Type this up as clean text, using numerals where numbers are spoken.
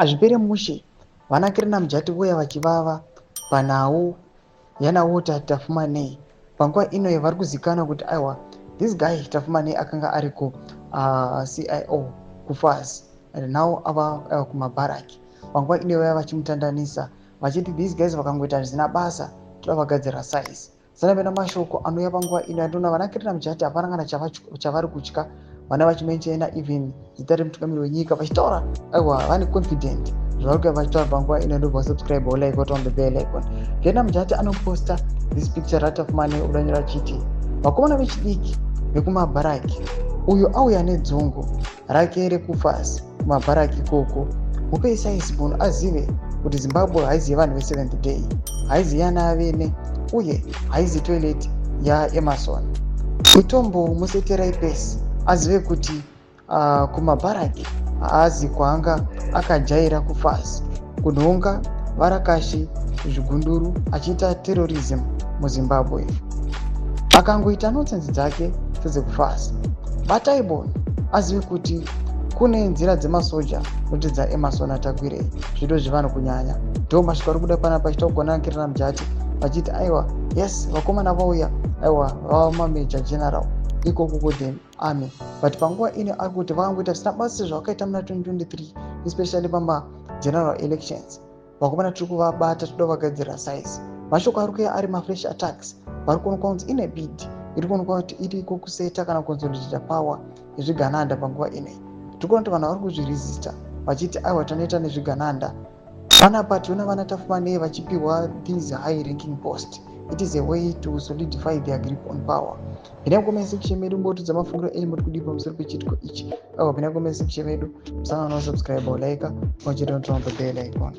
azvipere mushe vanakiri namujati voya vachivava panhau yanaWalter Tafu Maney. Panguva ino vari kuzikana kuti aiwa this guy Tafu Maney akanga ari CIO kuFAS and now ava kumabaraki. Panguva ino vaya vachimutandanisa vachiti these guys vakangoita zvisina basa toda vagadzira size. Sanapena mashoko anouya panguva ino andona vanakiri namujati hapana kana chavari kutya, vana vachimenchena even zita remutungamiri wenyika vachitaura aiwa vane confident zvavari kuva vachitaura panguva ino. Ndobva subscribe like on the bell icon. Jena Mujati anoposta this picture raTafu Maney udanyira achiti vakomana vechidiki vekumabaraki uyo auya nedzongo rake rekuFAS kumabaraki ikoko mupei size munhu azive kuti Zimbabwe haizi yevanhu ve7th day, haizi yana avene uye haizi toilet yaEmerson. Mitombo museterai pesi azive kuti kumabaraki haazi kwaanga akajaira kuFAS kunhonga varakashi zvigunduru achiita terrorism muZimbabwe. Akangoita nonsense dzake sedzekuFAS. Bataibon azive kuti kune nzira dzemasoja kuti dzaEmerson atagwirei zviro zvevanhu kunyanya. Ndo masvika ari kuda panapa achita kugona nakiri namujati vachiti aiwa yes vakomana vauya aiwa vava mameja general ikoko kuthe army, but panguva ino ari kuti vakangoita zvisina basa sezvavakaita muna 2023 especially pamageneral elections. Vakomana tiri kuvabata toda vagadzira size. Mashoko ari kuuya ari mafresh attacks vari kuonekwa kunzi ine bid iri kuonekwa kuti iriko kuseta kana konsolidata power yezvigananda. Panguva ino tiri kuona kuti vanhu vari kuzviresista vachiti aiwa tanoita nezvigananda. Panapa tiona vana Tafu Maney vachipiwa these high ranking post. It is a way to solidify their grip on power. Pina comment section medu mbotudza mafungiro enyu muri kudii pamusoro pechitiko ichi. Pina comment section medu musangano subscribe or like pamwe chete nokutonga bell icon.